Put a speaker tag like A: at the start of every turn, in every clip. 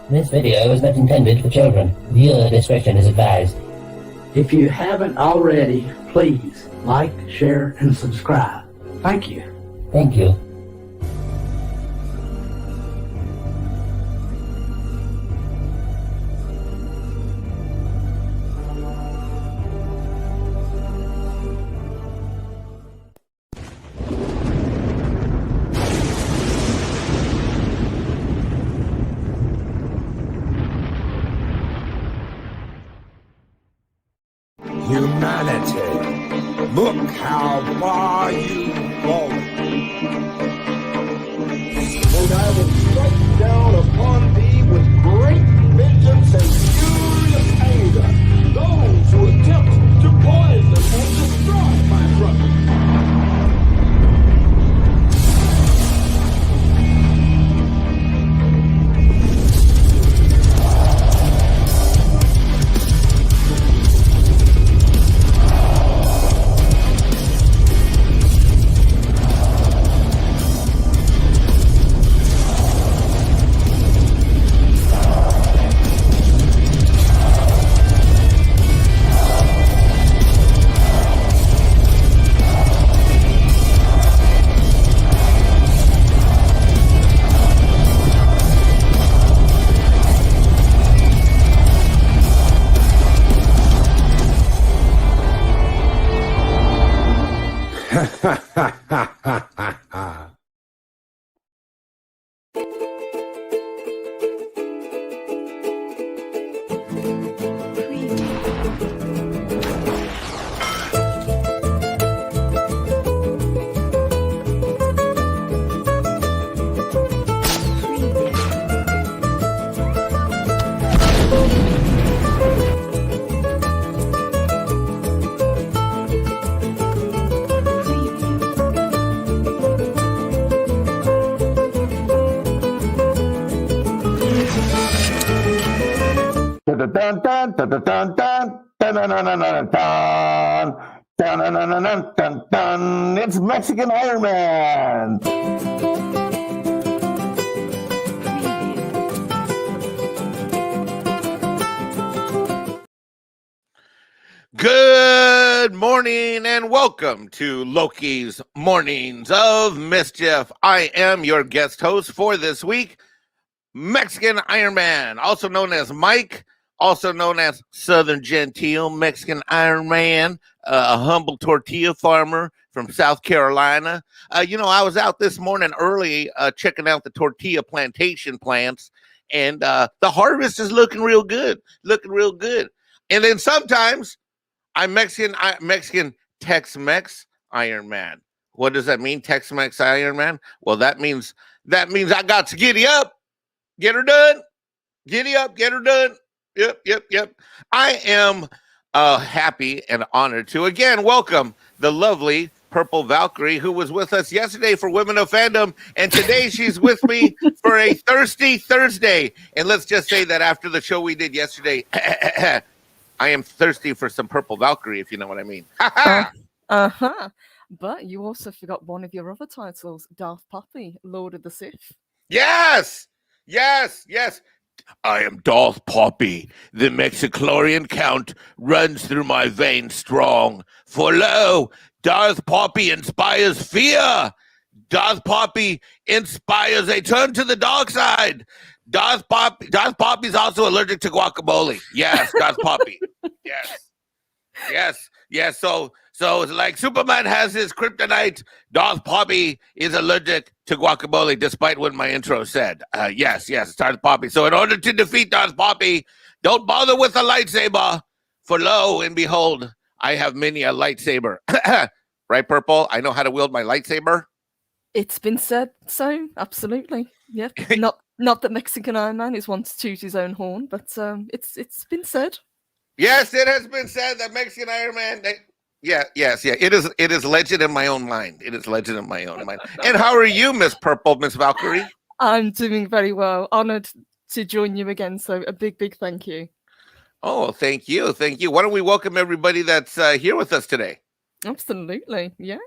A: This video is not intended for children. Viewer discretion is advised.
B: If you haven't already, please like, share, and subscribe. Thank you.
A: Thank you.
C: Humanity, look how far you've fallen. And I will strike down upon thee with great vengeance and furious anger those who attempt to poison and destroy my brother.
D: It's Mexican Iron Man.
E: Good morning and welcome to Loki's Mornings of Mischief. I am your guest host for this week, Mexican Iron Man, also known as Mike, also known as Southern Gentile, Mexican Iron Man, a humble tortilla farmer from South Carolina. I was out this morning early checking out the tortilla plantation plants, and the harvest is looking real good. And then sometimes I'm Mexican Tex-Mex Iron Man. What does that mean, Tex-Mex Iron Man? Well, that means I got to giddy up, get her done, giddy up, get her done. Yep. I am happy and honored to again welcome the lovely Purple Valkyrie, who was with us yesterday for Women of Fandom, and today she's with me for a Thirsty Thursday. And let's just say that after the show we did yesterday, I am thirsty for some Purple Valkyrie, if you know what I mean.
F: But you also forgot one of your other titles, Darth Poppy, Lord of the Sith.
E: Yes. I am Darth Poppy. The Mexichlorian Count runs through my veins strong. For lo, Darth Poppy inspires fear. Darth Poppy inspires a turn to the dark side. Darth Poppy's also allergic to guacamole. Yes, Darth Poppy. Yes. So it's like Superman has his kryptonite. Darth Poppy is allergic to guacamole, despite what my intro said. Yes, Darth Poppy. So in order to defeat Darth Poppy, don't bother with a lightsaber. For lo and behold, I have many a lightsaber. Right, Purple? I know how to wield my lightsaber.
F: It's been said so, absolutely. Yep. Not that Mexican Iron Man is one to toot his own horn, but it's been said.
E: Yes, it has been said that Mexican Iron Man. Yes. It is legend in my own mind. And how are you, Miss Purple, Miss Valkyrie?
F: I'm doing very well. Honored to join you again. So a big thank you.
E: Oh, thank you. Why don't we welcome everybody that's here with us today?
F: Absolutely, yeah.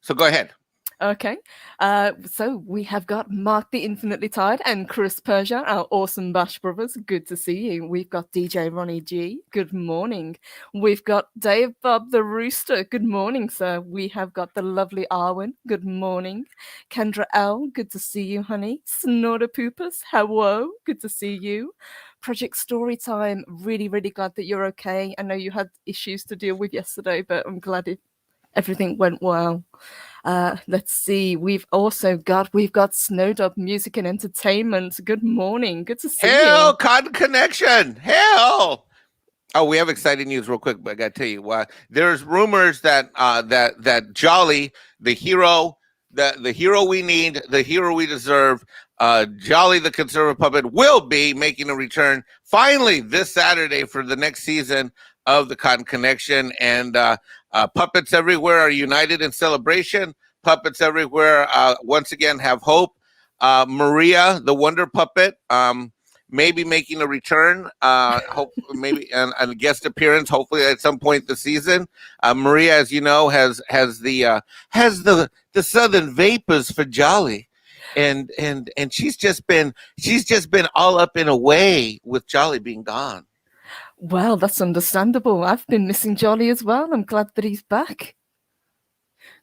E: So go ahead.
F: Okay. So we have got Mark the Infinitely Tired and Chris Persia, our awesome Bash brothers. Good to see you. We've got DJ Ronnie G. Good morning. We've got Dave Bob the Rooster. Good morning, sir. We have got the lovely Arwen. Good morning. Kendra L. Good to see you, honey. Snorter Poopers. Hello. Good to see you. Project Storytime. Really, really glad that you're okay. I know you had issues to deal with yesterday, but I'm glad everything went well. Let's see. We've got Snowdub Music and Entertainment. Good morning. Good to see
E: Hell,
F: you.
E: Cotton Connection. Hell. Oh, we have exciting news real quick, but I gotta tell you why. There's rumors that that Jolly, the hero, the hero we need, the hero we deserve, Jolly the conservative puppet will be making a return finally this Saturday for the next season of the Cotton Connection. And puppets everywhere are united in celebration. Puppets everywhere once again have hope. Maria, the Wonder Puppet, maybe making a return. Hope maybe a guest appearance. Hopefully at some point this season. Maria, as you know, has the Southern vapors for Jolly, and she's just been all up and away with Jolly being gone.
F: Well, that's understandable. I've been missing Jolly as well. I'm glad that he's back.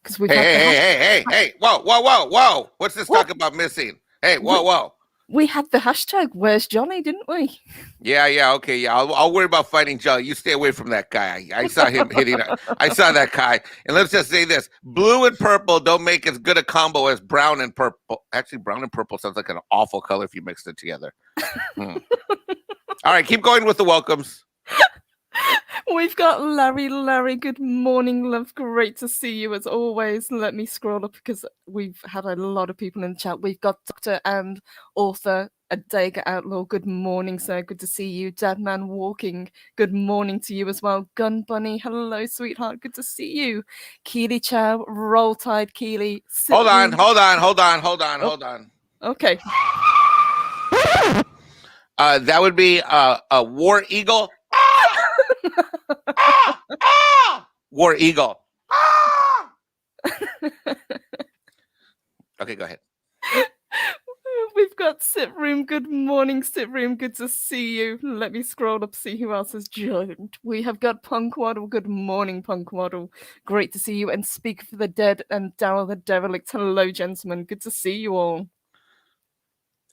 F: Because we've
E: Hey! Whoa! What's this talk about missing? Hey, whoa!
F: We had the hashtag "Where's Jolly," didn't we?
E: Yeah, okay, yeah. I'll worry about fighting Jolly. You stay away from that guy. I saw him hitting. I saw that guy. And let's just say this: blue and purple don't make as good a combo as brown and purple. Actually, brown and purple sounds like an awful color if you mixed it together. All right, keep going with the welcomes.
F: We've got Larry. Good morning, love. Great to see you as always. Let me scroll up because we've had a lot of people in the chat. We've got Doctor and author Adega Outlaw. Good morning, sir. Good to see you. Dadman Walking. Good morning to you as well. Gun Bunny. Hello, sweetheart. Good to see you. Keely Chow. Roll Tide Keely.
E: Hold on.
F: Okay.
E: That would be a War Eagle. War Eagle. Okay, go ahead.
F: We've got Sit Room. Good morning, Sit Room. Good to see you. Let me scroll up, see who else has joined. We have got Punk Waddle. Good morning, Punk Waddle. Great to see you. And Speak for the Dead and Daryl the Derelict. Hello, gentlemen. Good to see you all.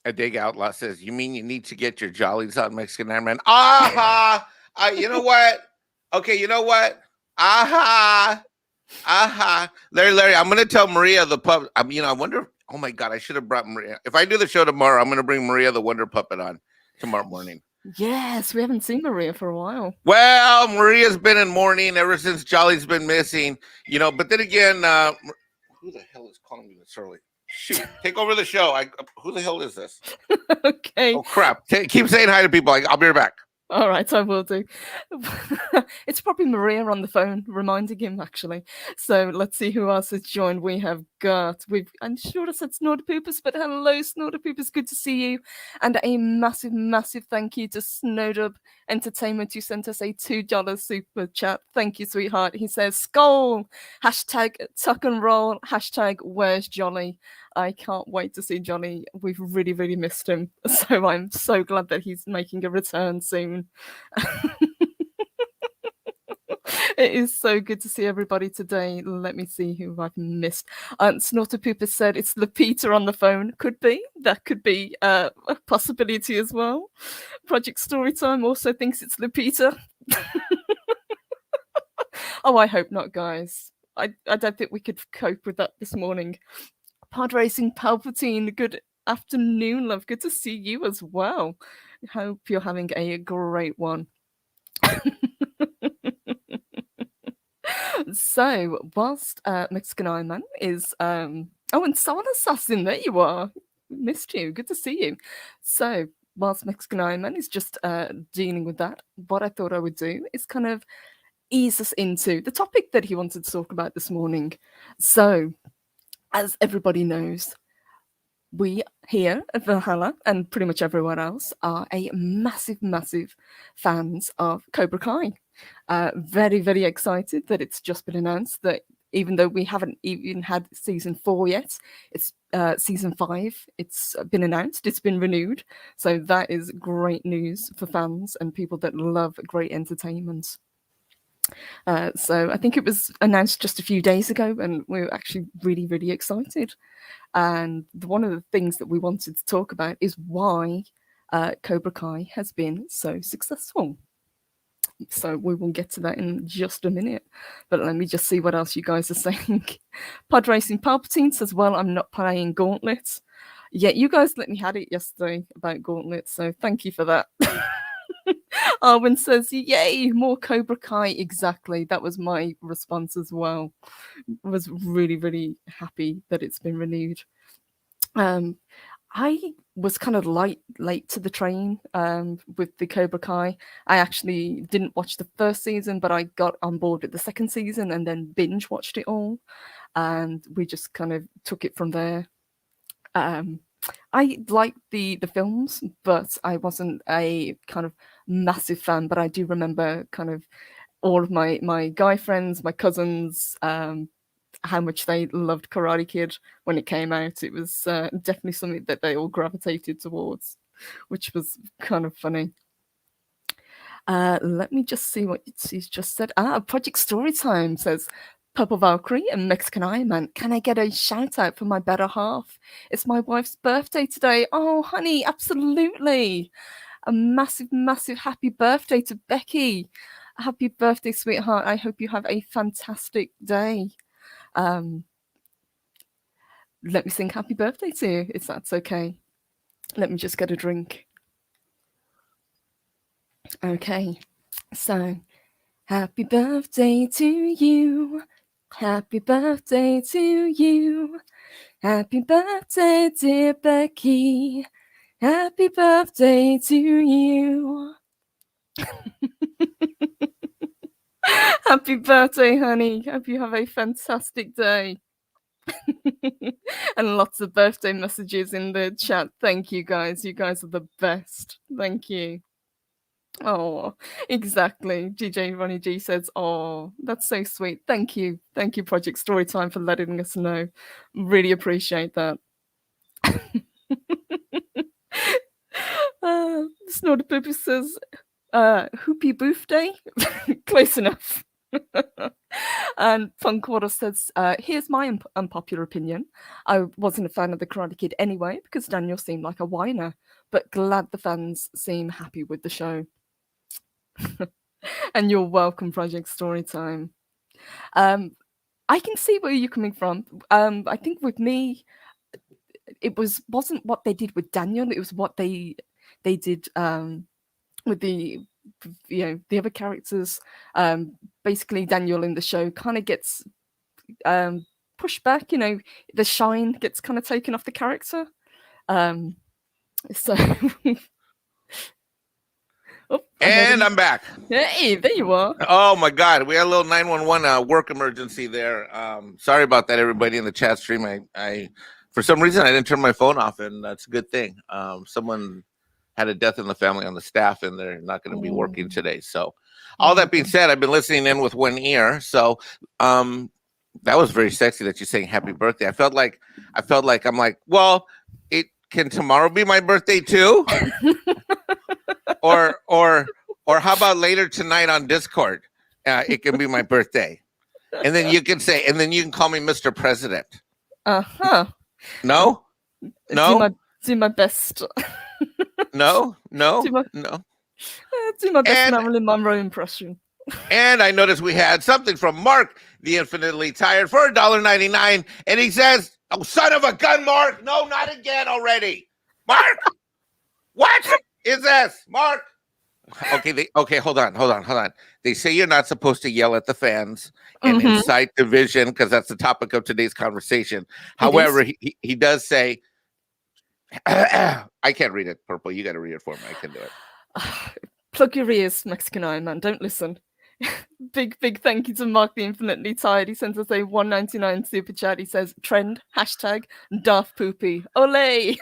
E: A Dig Outlaw says, you mean you need to get your jollies on Mexican Ironman? Aha! You know what? Okay, you know what? Aha! Larry, I'm going to tell Maria the pup. I wonder. Oh my God, I should have brought Maria. If I do the show tomorrow, I'm going to bring Maria the Wonder Puppet on tomorrow morning.
F: Yes, we haven't seen Maria for a while.
E: Well, Maria's been in mourning ever since Jolly's been missing, but then again, who the hell is calling me this early? Shoot, take over the show. Who the hell is this?
F: Okay.
E: Oh, crap. Keep saying hi to people. I'll be right back.
F: All right, I will do. It's probably Maria on the phone reminding him, actually. So let's see who else has joined. We have got, I'm sure I said Snorter Poopers, but hello, Snorter Poopers. Good to see you. And a massive, massive thank you to Snowdub Entertainment, who sent us a $2 super chat. Thank you, sweetheart. He says, Skull, hashtag tuck and roll, hashtag where's Jolly. I can't wait to see Johnny. We've really, really missed him. So I'm so glad that he's making a return soon. It is so good to see everybody today. Let me see who I've missed. Snorter Pooper said it's Lupita on the phone. Could be. That could be a possibility as well. Project Storytime also thinks it's Lupita. Oh, I hope not, guys. I don't think we could cope with that this morning. Pod Racing Palpatine, good afternoon, love. Good to see you as well. Hope you're having a great one. So, whilst Mexican Ironman is and Soul Assassin, there you are. Missed you. Good to see you. So, whilst Mexican Ironman is just dealing with that, what I thought I would do is kind of ease us into the topic that he wanted to talk about this morning. So, as everybody knows, we here at Valhalla and pretty much everywhere else are a massive, massive fans of Cobra Kai. Very, very excited that it's just been announced that even though we haven't even had season 4 yet. It's season 5. It's been announced. It's been renewed. So that is great news for fans and people that love great entertainment. So I think it was announced just a few days ago, and we were actually really, really excited. And one of the things that we wanted to talk about is why Cobra Kai has been so successful. So we will get to that in just a minute. But let me just see what else you guys are saying. Pod Racing Palpatine says, well, I'm not playing Gauntlet. Yeah, you guys let me had it yesterday about Gauntlet, so thank you for that. Arwen says, yay, more Cobra Kai. Exactly. That was my response as well. Was really, really happy that it's been renewed. I was kind of late to the train with the Cobra Kai. I actually didn't watch the first season, but I got on board with the second season and then binge watched it all. And we just kind of took it from there. I liked the films, but I wasn't a kind of massive fan. But I do remember kind of all of my guy friends, my cousins, how much they loved Karate Kid when it came out. It was definitely something that they all gravitated towards, which was kind of funny. Let me just see what he's just said. Project Storytime says, Purple Valkyrie and Mexican Iron Man, can I get a shout out for my better half? It's my wife's birthday today. Oh, honey, absolutely. A massive, massive happy birthday to Becky. Happy birthday, sweetheart. I hope you have a fantastic day. Let me sing happy birthday to you, if that's okay. Let me just get a drink. Okay, so happy birthday to you. Happy birthday to you. Happy birthday, dear Becky. Happy birthday to you. Happy birthday, honey. Hope you have a fantastic day. And lots of birthday messages in the chat. Thank you, guys. You guys are the best. Thank you. Oh, exactly. DJ Ronnie G says, oh, that's so sweet. Thank you. Thank you, Project Storytime, for letting us know. Really appreciate that. Snorter Poopy says, Hoopy Booth Day? Close enough. And Funkwater says, here's my unpopular opinion. I wasn't a fan of the Karate Kid anyway, because Daniel seemed like a whiner, but glad the fans seem happy with the show. And you're welcome, Project Storytime. I can see where you're coming from. I think with me, it wasn't what they did with Daniel. It was what they did with the other characters. Basically, Daniel in the show kind of gets pushed back. The shine gets kind of taken off the character. So. Oh,
E: and I'm back.
F: Hey, there you are.
E: Oh my God, we had a little 911 work emergency there. Sorry about that, everybody in the chat stream. I for some reason I didn't turn my phone off, and that's a good thing. Someone had a death in the family on the staff, and they're not going to be working today. So, all that being said, I've been listening in with one ear. So, that was very sexy that you're saying happy birthday. I felt like I'm like, well, it can tomorrow be my birthday too. Or how about later tonight on Discord? It can be my birthday, and then you can call me Mr. President. No.
F: Do my best.
E: No.
F: Do my best Marilyn Monroe impression.
E: And I noticed we had something from Mark, the Infinitely Tired, for $1.99, and he says, "Oh, son of a gun, Mark! No, not again already, Mark. What is this, Mark?" Okay, hold on. They say you're not supposed to yell at the fans and incite division, because that's the topic of today's conversation. However, he does say, I can't read it, Purple. You got to read it for me. I can do it.
F: Plug your ears, Mexican Iron Man. Don't listen. Big thank you to Mark the Infinitely Tired. He sends us a $1.99 super chat. He says, trend, hashtag, Daft Poopy. Ole!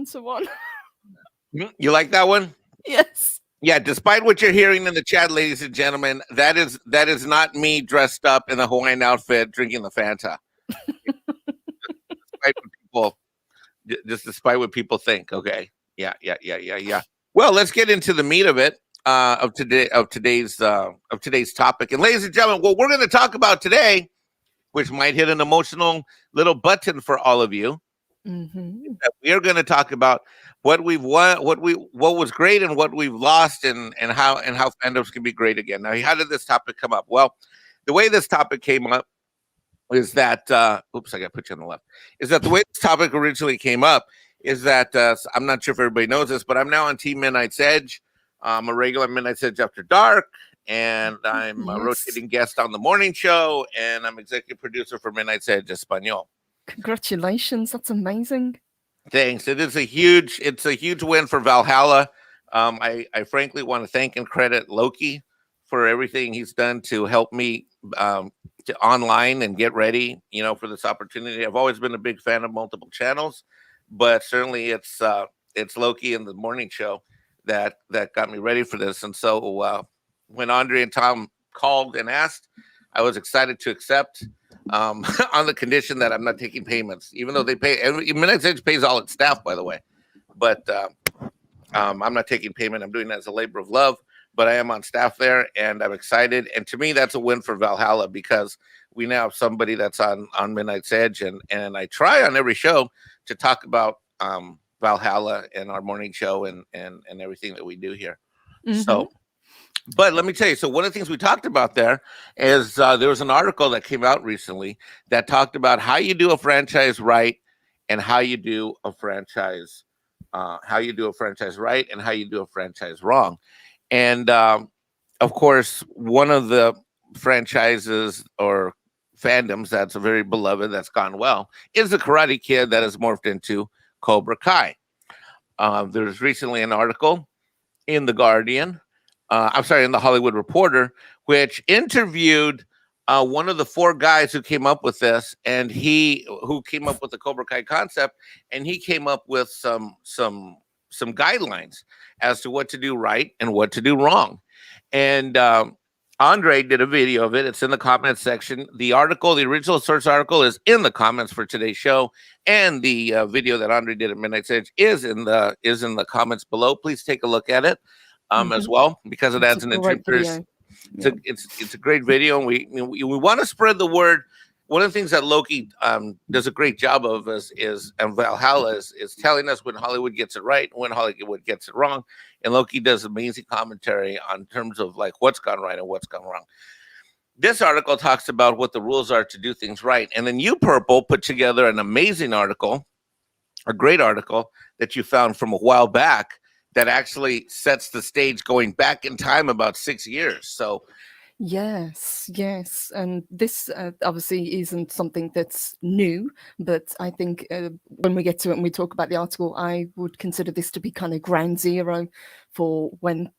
F: Fanta one.
E: You like that one?
F: Yes.
E: Yeah, despite what you're hearing in the chat, ladies and gentlemen, that is not me dressed up in a Hawaiian outfit drinking the Fanta. Despite what people think. Okay. Yeah. Well, let's get into the meat of it. Of today's topic. And ladies and gentlemen, what we're going to talk about today, which might hit an emotional little button for all of you, that we are going to talk about what we've won, what was great and what we've lost, and how fandoms can be great again. Now, how did this topic come up? Well, the way this topic came up is that oops, I got to put you on the left. Is that the way this topic originally came up is that I'm not sure if everybody knows this, but I'm now on Team Midnight's Edge. I'm a regular Midnight's Edge After Dark, and I'm a rotating guest on the morning show, and I'm executive producer for Midnight's Edge Espanol.
F: Congratulations, that's amazing.
E: Thanks. It's a huge win for Valhalla. I frankly want to thank and credit Loki for everything he's done to help me to online and get ready, for this opportunity. I've always been a big fan of multiple channels, but certainly it's Loki and the morning show that got me ready for this. And so when Andre and Tom called and asked, I was excited to accept on the condition that I'm not taking payments, even though they pay. Midnight's Edge pays all its staff, by the way, but I'm not taking payment. I'm doing it as a labor of love, but I am on staff there, and I'm excited. And to me, that's a win for Valhalla, because we now have somebody that's on Midnight's Edge, and I try on every show to talk about Valhalla and our morning show and everything that we do here. So, but let me tell you, so one of the things we talked about there is there was an article that came out recently that talked about how you do a franchise right and how you do a franchise right and how you do a franchise wrong. And of course, one of the franchises or fandoms that's very beloved, that's gone well, is the Karate Kid that has morphed into Cobra Kai. There was recently an article in The Guardian, in The Hollywood Reporter, which interviewed one of the four guys who came up with this, and who came up with the Cobra Kai concept, and he came up with some guidelines as to what to do right and what to do wrong. And Andre did a video of it. It's in the comments section. The original source article is in the comments for today's show, and the video that Andre did at Midnight's Edge is in the comments below. Please take a look at it as well, because it adds an interest. It's a great video, and we want to spread the word. One of the things that Loki does a great job of and Valhalla is telling us when Hollywood gets it right and when Hollywood gets it wrong. And Loki does amazing commentary on terms of like what's gone right and what's gone wrong. This article talks about what the rules are to do things right. And then you, Purple, put together an amazing article, a great article that you found from a while back that actually sets the stage going back in time about 6 years. So
F: Yes. And this obviously isn't something that's new, but I think when we get to it and we talk about the article, I would consider this to be kind of ground zero for when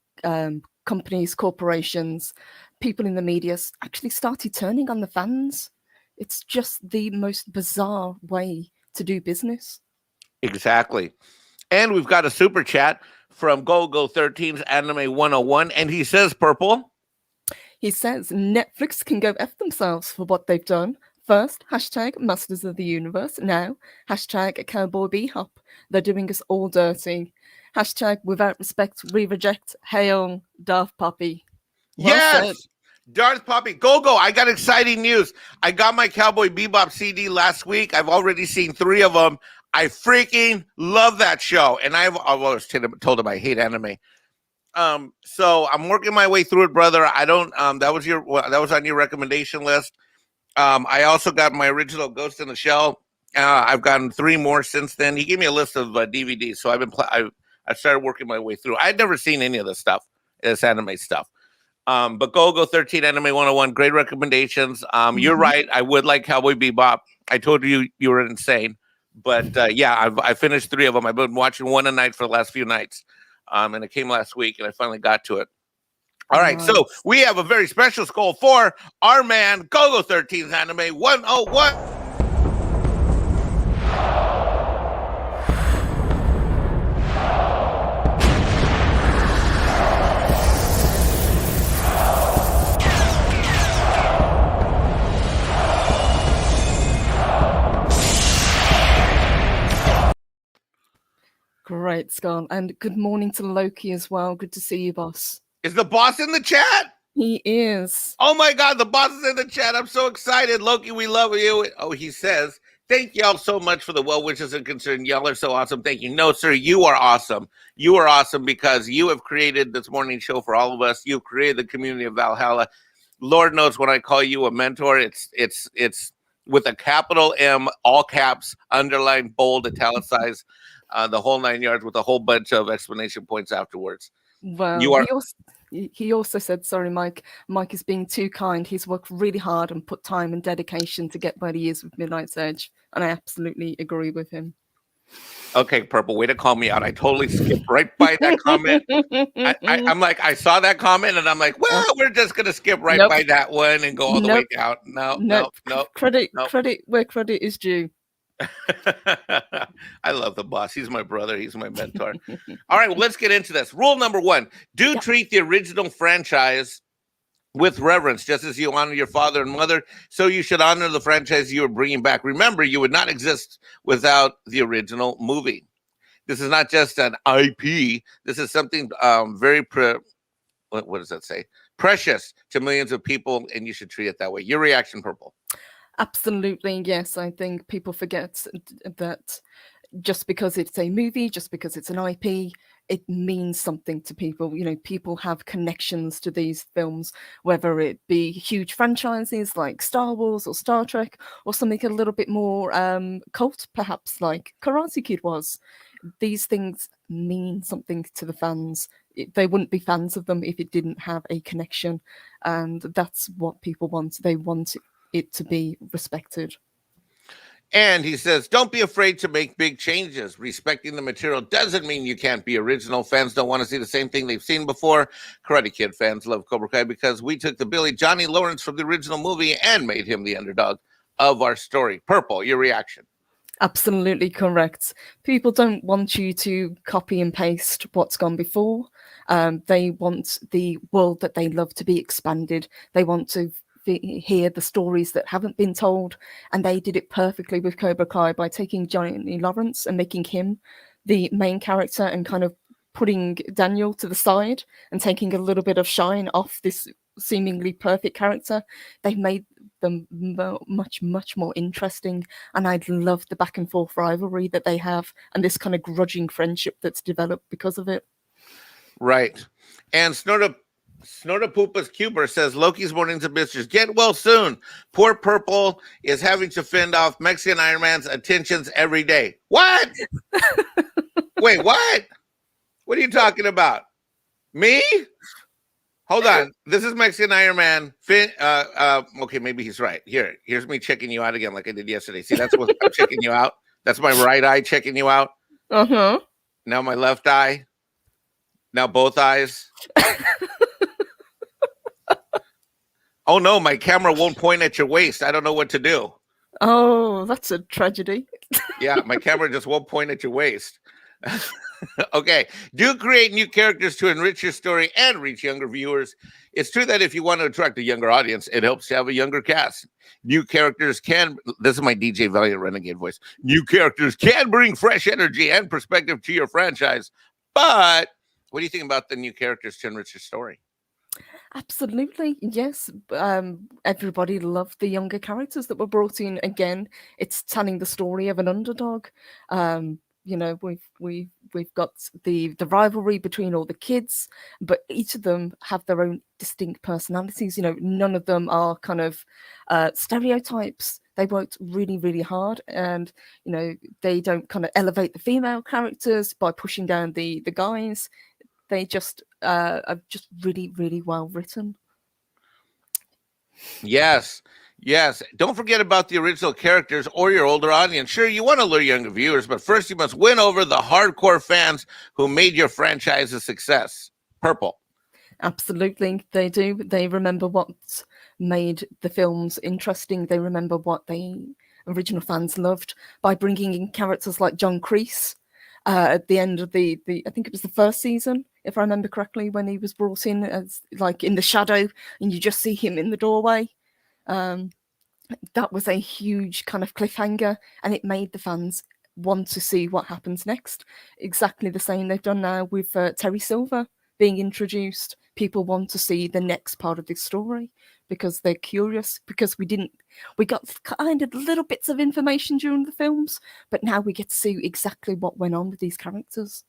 F: companies, corporations, people in the media actually started turning on the fans. It's just the most bizarre way to do business.
E: Exactly. And we've got a super chat from GoGo13's Anime 101, and he says, Purple,
F: he says Netflix can go F themselves for what they've done. First, hashtag Masters of the Universe. Now, hashtag Cowboy Bebop. They're doing us all dirty. Hashtag without respect, we reject. Hail, Darth Poppy. Well
E: yes!
F: said.
E: Darth Poppy. Go. I got exciting news. I got my Cowboy Bebop CD last week. I've already seen 3 of them. I freaking love that show. And I've always told him I hate anime. So I'm working my way through it, brother. I don't, that was on your recommendation list. I also got my original Ghost in the Shell. I've gotten 3 more since then. He gave me a list of DVDs. So I started working my way through. I'd never seen any of this stuff, this anime stuff. But go 13 Anime 101. Great recommendations. You're right. I would like Cowboy Bebop. I told you were insane, but I finished 3 of them. I've been watching one a night for the last few nights. And it came last week, and I finally got to it. All right, so we have a very special skull for our man, Gogo 13's Anime 101.
F: great, Scott. And good morning to Loki as well. Good to see you, boss.
E: Is the boss in the chat?
F: He is.
E: Oh my God, the boss is in the chat. I'm so excited. Loki, we love you. Oh, he says, thank y'all so much for the well wishes and concern. Y'all are so awesome. Thank you. No, sir, you are awesome. You are awesome because you have created this morning show for all of us. You've created the community of Valhalla. Lord knows when I call you a mentor, it's with a capital M, all caps, underlined, bold, italicized, the whole 9 yards with a whole bunch of exclamation points afterwards.
F: Well,
E: You are.
F: he also said, sorry, Mike is being too kind. He's worked really hard and put time and dedication to get where he is with Midnight's Edge. And I absolutely agree with him.
E: Okay, Purple, way to call me out. I totally skipped right by that comment. I'm like, I saw that comment and I'm like, well, we're just going to skip right by that one and go all the way down. No.
F: Credit where credit is due.
E: I love the boss. He's my brother. He's my mentor. All right, well, let's get into this. Rule number 1, do treat the original franchise with reverence, just as you honor your father and mother, so you should honor the franchise you are bringing back. Remember, you would not exist without the original movie. This is not just an IP. This is something very, what does that say? Precious to millions of people, and you should treat it that way. Your reaction, Purple?
F: Absolutely, yes. I think people forget that just because it's a movie, just because it's an IP, it means something to people. You know, people have connections to these films, whether it be huge franchises like Star Wars or Star Trek, or something a little bit more cult, perhaps like Karate Kid was. These things mean something to the fans. They wouldn't be fans of them if it didn't have a connection, and that's what people want. They want it to be respected.
E: And he says, don't be afraid to make big changes. Respecting the material doesn't mean you can't be original. Fans don't want to see the same thing they've seen before. Karate Kid fans love Cobra Kai because we took the Billy Johnny Lawrence from the original movie and made him the underdog of our story. Purple, your reaction?
F: Absolutely correct. People don't want you to copy and paste what's gone before. They want the world that they love to be expanded. They want to hear the stories that haven't been told, and they did it perfectly with Cobra Kai by taking Johnny Lawrence and making him the main character and kind of putting Daniel to the side and taking a little bit of shine off this seemingly perfect character. They've made them much more interesting, and I love the back and forth rivalry that they have and this kind of grudging friendship that's developed because of it.
E: Right. And Snortapoopas Cuber says, Loki's mornings of bitches get well soon. Poor Purple is having to fend off Mexican Iron Man's attentions every day. What? Wait, what? What are you talking about? Me? Hold on. This is Mexican Iron Man. Okay, maybe he's right. Here's me checking you out again like I did yesterday. See, that's what I'm checking you out. That's my right eye checking you out.
F: Uh-huh.
E: Now my left eye. Now both eyes. Oh no, my camera won't point at your waist. I don't know what to do.
F: Oh, that's a tragedy.
E: Yeah, my camera just won't point at your waist. Okay. Do create new characters to enrich your story and reach younger viewers. It's true that if you want to attract a younger audience, it helps to have a younger cast. New characters can, this is my DJ Valiant Renegade voice. New characters can bring fresh energy and perspective to your franchise. But what do you think about the new characters to enrich your story?
F: Absolutely, yes. Everybody loved the younger characters that were brought in. Again, it's telling the story of an underdog. You know, we've got the rivalry between all the kids, but each of them have their own distinct personalities. You know, none of them are kind of stereotypes. They worked really hard, and you know, they don't kind of elevate the female characters by pushing down the guys. They just are just really well written. Yes.
E: Don't forget about the original characters or your older audience. Sure, you want to lure younger viewers, but first you must win over the hardcore fans who made your franchise a success. Purple.
F: Absolutely, they do. They remember what made the films interesting. They remember what the original fans loved by bringing in characters like John Kreese at the end of the I think it was the first season, if I remember correctly, when he was brought in as like in the shadow and you just see him in the doorway. That was a huge kind of cliffhanger, and it made the fans want to see what happens next. Exactly the same they've done now with Terry Silver being introduced. People want to see the next part of this story because they're curious, because we got kind of little bits of information during the films, but now we get to see exactly what went on with these characters.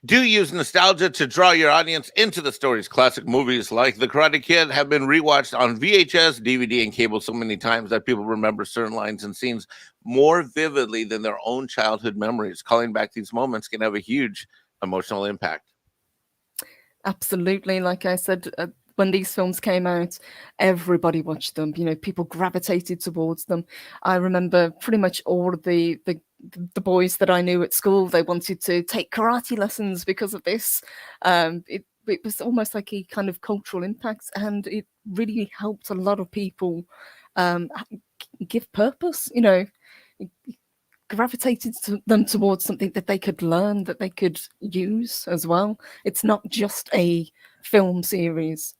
E: Do use nostalgia to draw your audience into the stories. Classic movies like The Karate Kid have been rewatched on VHS, DVD, and cable so many times that people remember certain lines and scenes more vividly than their own childhood memories. Calling back these moments can have a huge emotional impact.
F: Absolutely. Like I said, when these films came out, everybody watched them. You know, people gravitated towards them. I remember pretty much all of the boys that I knew at school, they wanted to take karate lessons because of this. It was almost like a kind of cultural impact, and it really helped a lot of people give purpose, you know. Gravitated them towards something that they could learn, that they could use as well. It's not just a film series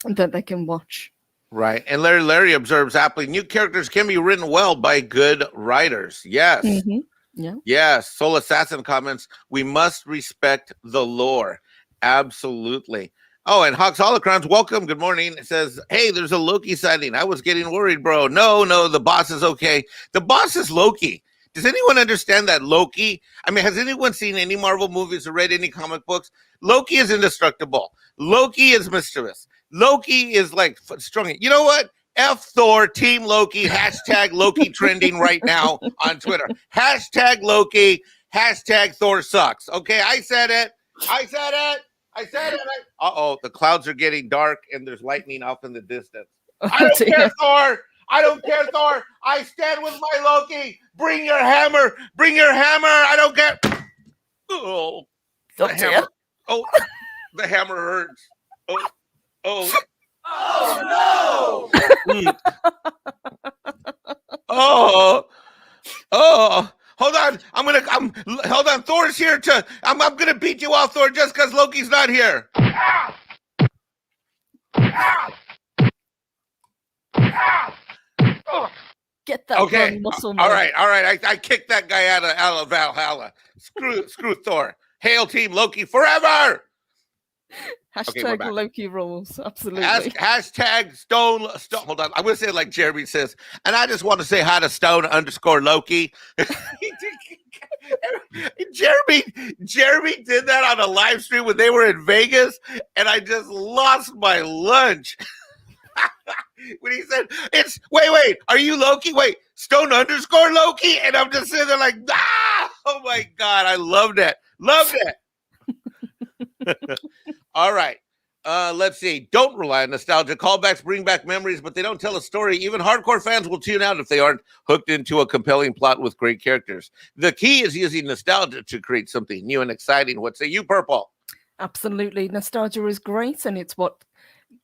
F: that they can watch.
E: Right. And Larry observes aptly, new characters can be written well by good writers. Yes.
F: Mm-hmm. Yeah.
E: Yes. Soul Assassin comments, we must respect the lore. Absolutely. Oh, and Hawks Holocrons, welcome. Good morning. It says, hey, there's a Loki sighting. I was getting worried, bro. No, the boss is okay. The boss is Loki. Does anyone understand that Loki? I mean, has anyone seen any Marvel movies or read any comic books? Loki is indestructible. Loki is mischievous. Loki is like strong. You know what? F Thor, Team Loki, hashtag Loki trending right now on Twitter. Hashtag Loki, hashtag Thor sucks. Okay, I said it. Uh-oh, the clouds are getting dark and there's lightning off in the distance. I don't care, Thor. I stand with my Loki. Bring your hammer. I don't care. Oh, the hammer. Oh, the hammer hurts. Oh no. Oh. Hold on. Hold on. Thor's here I'm gonna beat you off, Thor, just because Loki's not here.
F: Get that muscle.
E: All right. I kicked that guy out of Valhalla. Screw Thor. Hail Team Loki forever.
F: Hashtag Loki rules. Absolutely.
E: Hashtag Stone. Hold on. I'm going to say it like Jeremy says. And I just want to say hi to Stone_Loki. Jeremy did that on a live stream when they were in Vegas. And I just lost my lunch. When he said, wait, are you Loki? Wait, Stone_Loki? And I'm just sitting there like, oh my God, I loved it. All right. Let's see. Don't rely on nostalgia. Callbacks bring back memories, but they don't tell a story. Even hardcore fans will tune out if they aren't hooked into a compelling plot with great characters. The key is using nostalgia to create something new and exciting. What say you, Purple?
F: Absolutely. Nostalgia is great, and it's what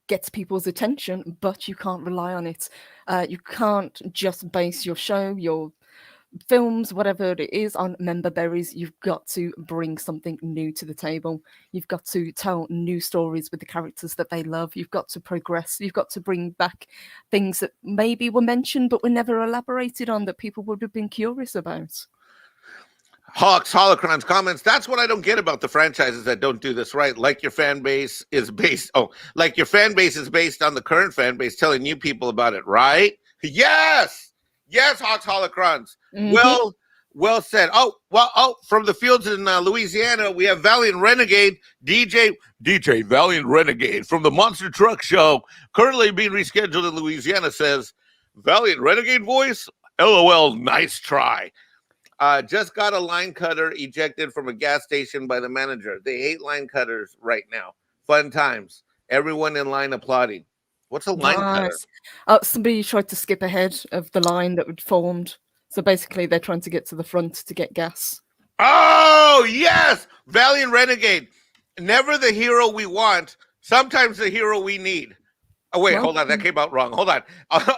F: gets people's attention, but you can't rely on it. You can't just base your show, your films, whatever it is, on member berries. You've got to bring something new to the table. You've got to tell new stories with the characters that they love. You've got to progress. You've got to bring back things that maybe were mentioned but were never elaborated on, that people would have been curious about.
E: Hawks Holocrons comments, that's what I don't get about the franchises that don't do this right. Like your fan base is based on the current fan base telling new people about it, right? Yes, Hawks Holocrons. Mm-hmm. Well said. From the fields in Louisiana, we have Valiant Renegade, DJ Valiant Renegade from the Monster Truck Show, currently being rescheduled in Louisiana, says, Valiant Renegade voice? LOL, nice try. Just got a line cutter ejected from a gas station by the manager. They hate line cutters right now. Fun times. Everyone in line applauding. What's a line cutter?
F: Somebody tried to skip ahead of the line that had formed. So basically, they're trying to get to the front to get gas.
E: Oh, yes! Valiant Renegade. Never the hero we want. Sometimes the hero we need. Oh, wait, hold on. That came out wrong. Hold on.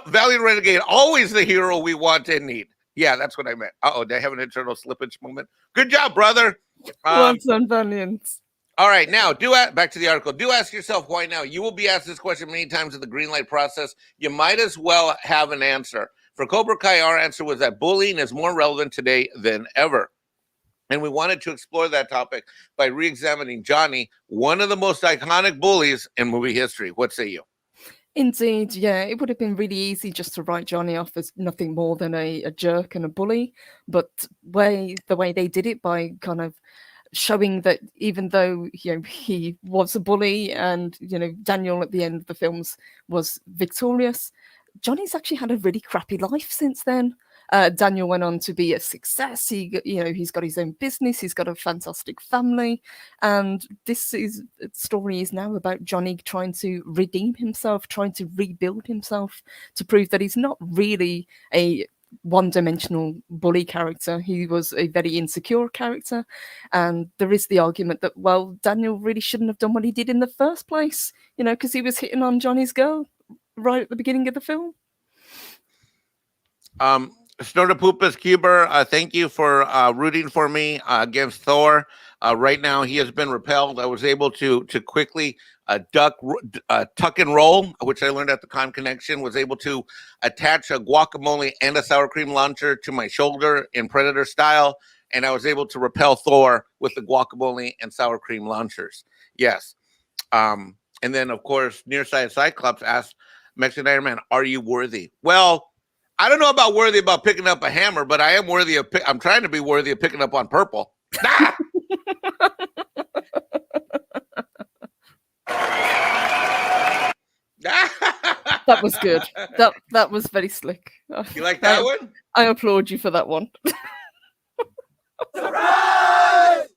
E: Valiant Renegade, always the hero we want and need. Yeah, that's what I meant. Did I have an internal slippage moment? Good job, brother.
F: Well done, Valiant.
E: All right, now, back to the article. Do ask yourself why now. You will be asked this question many times in the green light process. You might as well have an answer. For Cobra Kai, our answer was that bullying is more relevant today than ever. And we wanted to explore that topic by re-examining Johnny, one of the most iconic bullies in movie history. What say you?
F: Indeed, yeah, it would have been really easy just to write Johnny off as nothing more than a jerk and a bully. But the way they did it by kind of showing that even though he was a bully and Daniel at the end of the films was victorious, Johnny's actually had a really crappy life since then. Daniel went on to be a success. He's got his own business. He's got a fantastic family, and story is now about Johnny trying to redeem himself, trying to rebuild himself, to prove that he's not really a one-dimensional bully character. He was a very insecure character, and there is the argument that, well, Daniel really shouldn't have done what he did in the first place, because he was hitting on Johnny's girl right at the beginning of the film.
E: Snortopoopas Cuber, thank you for rooting for me against Thor. Right now, he has been repelled. I was able to quickly tuck and roll, which I learned at the Con Connection. Was able to attach a guacamole and a sour cream launcher to my shoulder in Predator style, and I was able to repel Thor with the guacamole and sour cream launchers. Yes. And then, of course, Nearsighted Cyclops asked Mexican Iron Man, "Are you worthy?" Well, I don't know about worthy about picking up a hammer, but I am worthy of. I'm trying to be worthy of picking up on purple. Ah!
F: That was good. That was very slick.
E: You like that one?
F: I applaud you for that one.
E: Surprise!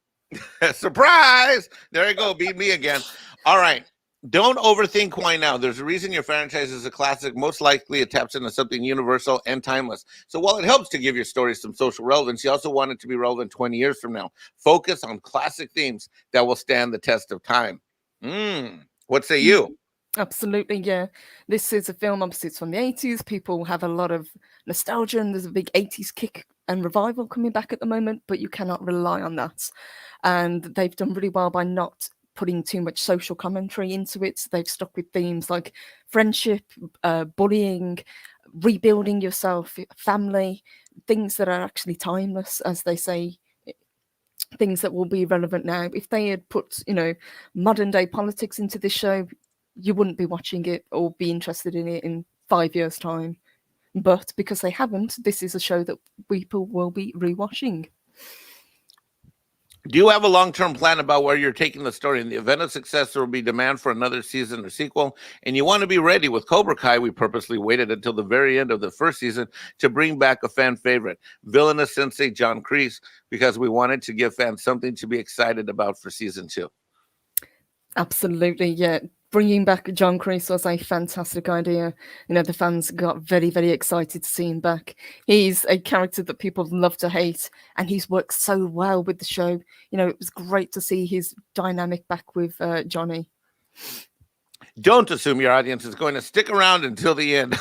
E: Surprise! There you go. Beat me again. All right. Don't overthink why now. There's a reason your franchise is a classic. Most likely it taps into something universal and timeless. So while it helps to give your story some social relevance, you also want it to be relevant 20 years from now. Focus on classic themes that will stand the test of time. What say you?
F: Absolutely, yeah. This is a film, obviously it's from the 80s. People have a lot of nostalgia and there's a big 80s kick and revival coming back at the moment, but you cannot rely on that. And they've done really well by not putting too much social commentary into it. They've stuck with themes like friendship, bullying, rebuilding yourself, family, things that are actually timeless, as they say, things that will be relevant now. If they had put, modern day politics into this show, you wouldn't be watching it or be interested in it in 5 years' time. But because they haven't, this is a show that people will be rewatching.
E: Do you have a long-term plan about where you're taking the story? In the event of success, there will be demand for another season or sequel, and you want to be ready. With Cobra Kai, we purposely waited until the very end of the first season to bring back a fan favorite, villainous sensei John Kreese, because we wanted to give fans something to be excited about for season 2.
F: Absolutely, yeah. Bringing back John Kreese was a fantastic idea. The fans got very, very excited to see him back. He's a character that people love to hate, and he's worked so well with the show. It was great to see his dynamic back with Johnny.
E: Don't assume your audience is going to stick around until the end.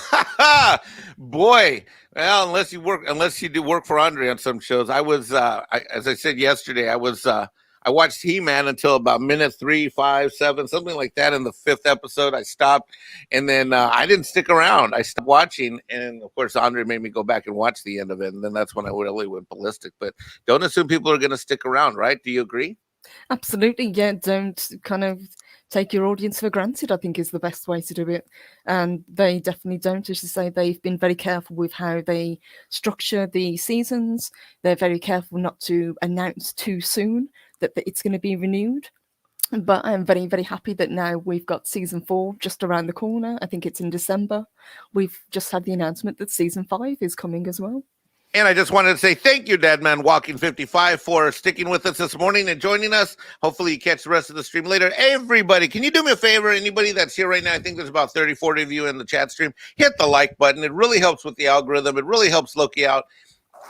E: Boy, well, unless you do work for Andre on some shows. I was, as I said yesterday, I watched He-Man until about minute 3, 5, 7, something like that. In the 5th episode, I stopped, and then I didn't stick around. I stopped watching, and of course, Andre made me go back and watch the end of it, and then that's when I really went ballistic. But don't assume people are going to stick around, right? Do you agree?
F: Absolutely, yeah. Don't kind of take your audience for granted, I think is the best way to do it. And they definitely don't. As you say, they've been very careful with how they structure the seasons. They're very careful not to announce too soon that it's going to be renewed. But I'm very, very happy that now we've got season 4 just around the corner. I think it's in December. We've just had the announcement that season 5 is coming as well.
E: And I just wanted to say thank you, Deadman Walking 55, for sticking with us this morning and joining us. Hopefully you catch the rest of the stream later. Everybody, can you do me a favor? Anybody that's here right now, I think there's about 30, 40 of you in the chat stream. Hit the like button. It really helps with the algorithm. It really helps Loki out.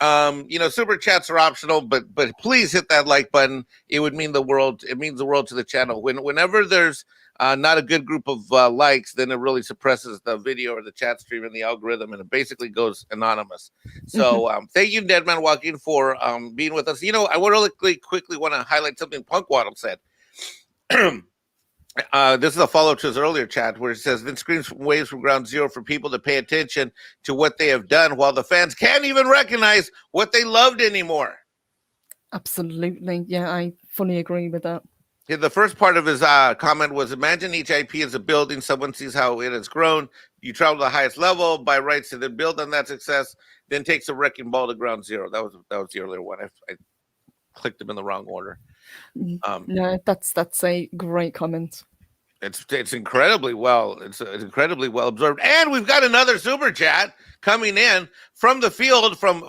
E: Super chats are optional, but please hit that like button. It would mean the world. It means the world to the channel. Whenever there's not a good group of likes, then it really suppresses the video or the chat stream and the algorithm, and it basically goes anonymous. So thank you, Deadman Walking, for being with us. I would really quickly want to highlight something Punk Waddle said. This is a follow-up to his earlier chat where it says Vince screams waves from ground zero for people to pay attention to what they have done while the fans can't even recognize what they loved anymore.
F: Absolutely. Yeah, I fully agree with that.
E: Yeah, the first part of his comment was, imagine each IP is a building. Someone sees how it has grown. You travel to the highest level, buy rights to then build on that success, then takes a wrecking ball to ground zero. That was the earlier one. I clicked them in the wrong order.
F: No, that's a great comment.
E: It's incredibly well. It's incredibly well observed, and we've got another super chat coming in from the field from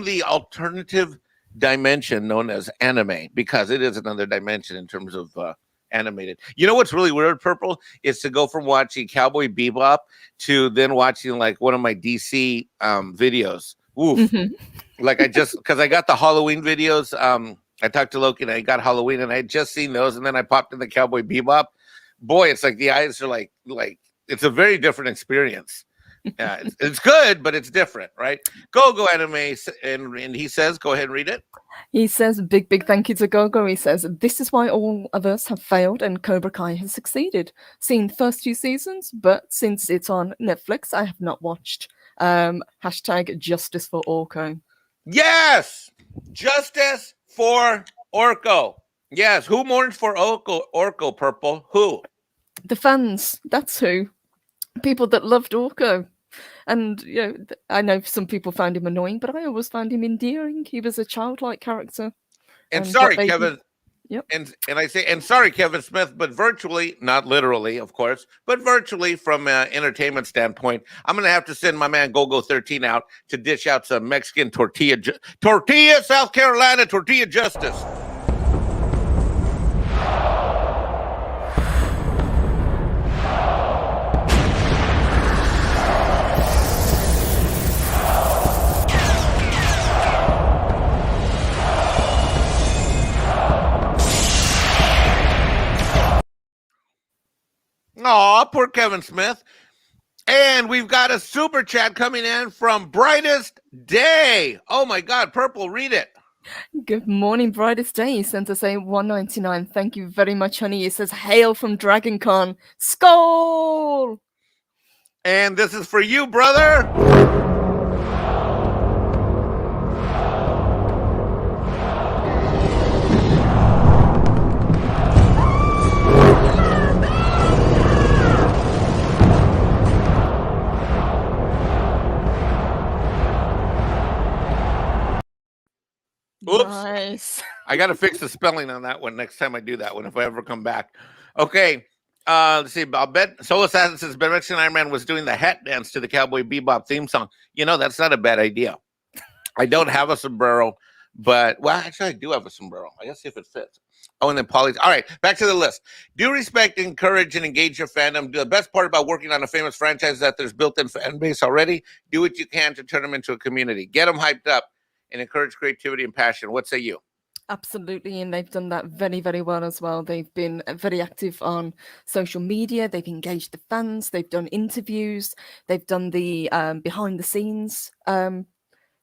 E: the alternative dimension known as anime, because it is another dimension in terms of animated. You know what's really weird, Purple, is to go from watching Cowboy Bebop to then watching like one of my DC videos. Oof. Like because I got the Halloween videos. I talked to Loki and I got Halloween and I had just seen those, and then I popped in the Cowboy Bebop. Boy, it's like the eyes are like it's a very different experience. It's good, but it's different, right? Go Anime, and he says, go ahead and read it.
F: He says, big thank you to Gogo. He says, this is why all of us have failed and Cobra Kai has succeeded. Seen the first 2 seasons, but since it's on Netflix, I have not watched. Hashtag justice for Orko.
E: Yes! Justice for Orko. Yes, who mourns for Orko, Purple? Who?
F: The fans, that's who. People that loved Orko. And I know some people found him annoying, but I always found him endearing. He was a childlike character.
E: And sorry,
F: Kevin.
E: Yep. And I say, and sorry, Kevin Smith, but virtually, not literally, of course, but virtually from an entertainment standpoint, I'm going to have to send my man Gogo13 out to dish out some Mexican tortilla, South Carolina tortilla justice. Aw, poor Kevin Smith. And we've got a super chat coming in from Brightest Day. Oh my God, Purple, read it.
F: Good morning, Brightest Day. He sent us a $1.99. Thank you very much, honey. It says, hail from Dragon Con. Skol!
E: And this is for you, brother. Oops.
F: Nice.
E: I got to fix the spelling on that one next time I do that one, if I ever come back. Okay. Let's see. I'll bet Soul Assassin says Ben Mexican Iron Man was doing the hat dance to the Cowboy Bebop theme song. That's not a bad idea. I don't have a sombrero, but, well, actually, I do have a sombrero. I guess see if it fits. Oh, and then Polly's. All right, back to the list. Do respect, encourage, and engage your fandom. The best part about working on a famous franchise is that there's built-in fan base already. Do what you can to turn them into a community. Get them hyped up and encourage creativity and passion. What say you?
F: Absolutely, and they've done that very, very well as well. They've been very active on social media. They've engaged the fans. They've done interviews. They've done the behind-the-scenes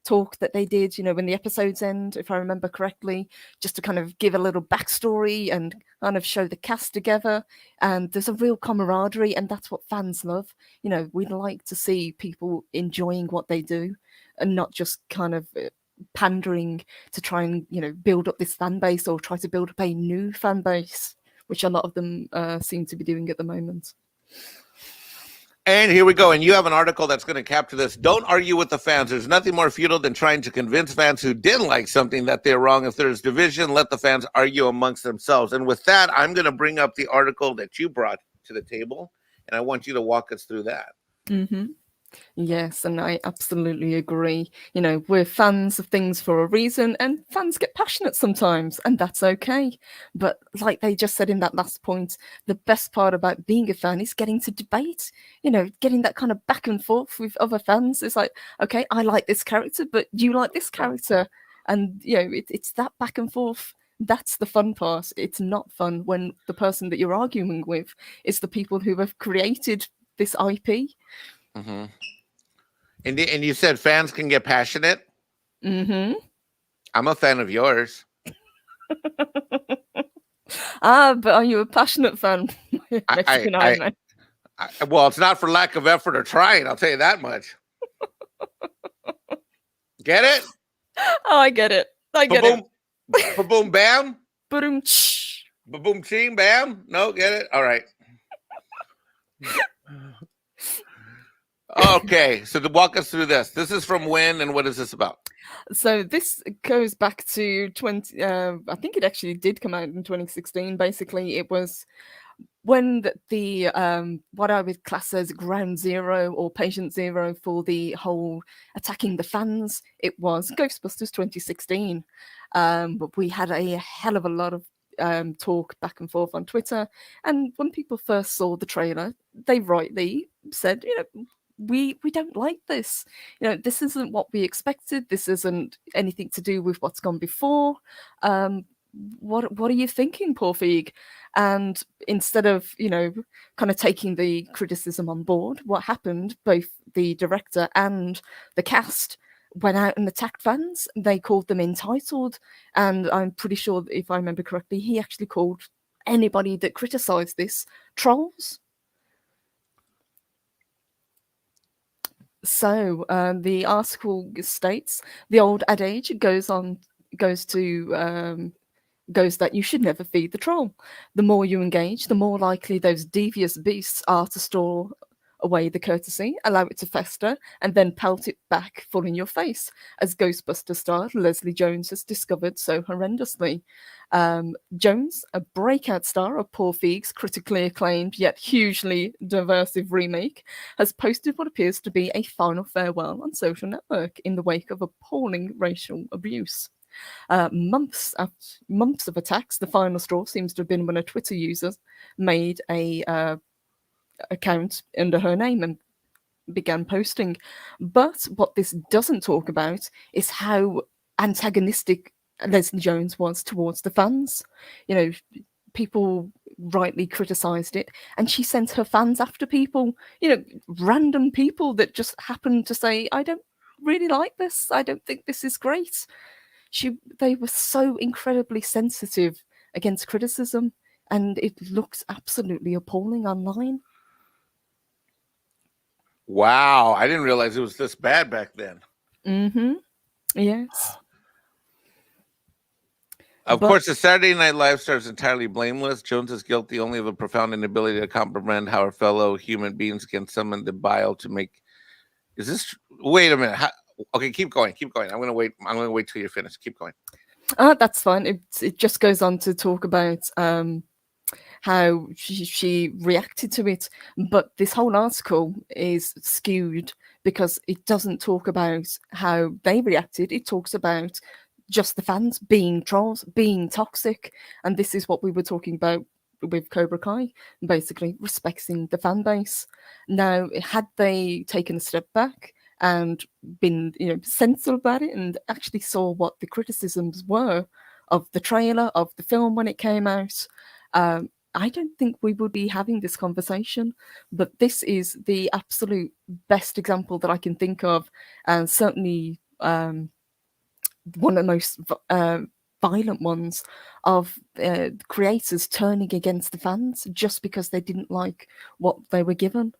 F: talk that they did, when the episodes end, if I remember correctly, just to kind of give a little backstory and kind of show the cast together. And there's a real camaraderie, and that's what fans love. We'd like to see people enjoying what they do and not just kind of pandering to try and build up this fan base or try to build up a new fan base, which a lot of them seem to be doing at the moment.
E: And here we go. And you have an article that's going to capture this. Don't argue with the fans. There's nothing more futile than trying to convince fans who didn't like something that they're wrong. If there's division, let the fans argue amongst themselves. And with that, I'm going to bring up the article that you brought to the table, and I want you to walk us through that.
F: Mm-hmm. Yes, and I absolutely agree. We're fans of things for a reason, and fans get passionate sometimes, and that's okay. But like they just said in that last point, the best part about being a fan is getting to debate, getting that kind of back and forth with other fans. It's like, okay, I like this character, but you like this character. And, it's that back and forth. That's the fun part. It's not fun when the person that you're arguing with is the people who have created this IP.
E: Mm-hmm. And you said fans can get passionate?
F: Mm-hmm.
E: I'm a fan of yours.
F: But are you a passionate fan? Mexican Iron Man.
E: Well, it's not for lack of effort or trying. I'll tell you that much. Get it?
F: Oh, I get it. I get it.
E: Ba-boom, ba-boom, bam.
F: Ba-doom.
E: Ba-boom, ching, bam. No, get it? All right. Okay, so to walk us through this is from when and what is this about?
F: So this goes back to I think it actually did come out in 2016. Basically, it was when the what I would class as ground zero or patient zero for the whole attacking the fans. It was Ghostbusters 2016. But we had a hell of a lot of talk back and forth on Twitter. And when people first saw the trailer, they rightly said, we don't like this. This isn't what we expected. This isn't anything to do with what's gone before. What are you thinking, poor Feig? And instead of kind of taking the criticism on board, what happened? Both the director and the cast went out and attacked fans. They called them entitled, and I'm pretty sure, if I remember correctly, he actually called anybody that criticized this trolls. So the article states the old adage goes that you should never feed the troll. The more you engage, the more likely those devious beasts are to store away the courtesy, allow it to fester, and then pelt it back full in your face, as Ghostbuster star Leslie Jones has discovered so horrendously. Jones, a breakout star of Poor Feig's critically acclaimed yet hugely diversive remake, has posted what appears to be a final farewell on social network in the wake of appalling racial abuse. Months of attacks, the final straw seems to have been when a Twitter user made a account under her name and began posting. But what this doesn't talk about is how antagonistic Leslie Jones was towards the fans. People rightly criticized it, and she sent her fans after people, random people that just happened to say, I don't really like this. I don't think this is great. They were so incredibly sensitive against criticism, and it looks absolutely appalling online.
E: Wow, I didn't realize it was this bad back then.
F: Mm-hmm. Yes.
E: Of course, the Saturday Night Live star is entirely blameless. Jones is guilty only of a profound inability to comprehend how our fellow human beings can summon the bile to make. Is this? Wait a minute. Okay, keep going. I'm gonna wait till you're finished. Keep going.
F: That's fine. It just goes on to talk about how she reacted to it, but this whole article is skewed because it doesn't talk about how they reacted. It talks about just the fans being trolls, being toxic, and this is what we were talking about with Cobra Kai, basically respecting the fan base. Now, had they taken a step back and been sensible about it and actually saw what the criticisms were of the trailer, of the film when it came out, I don't think we would be having this conversation. But this is the absolute best example that I can think of, and certainly one of the most violent ones of creators turning against the fans just because they didn't like what they were given.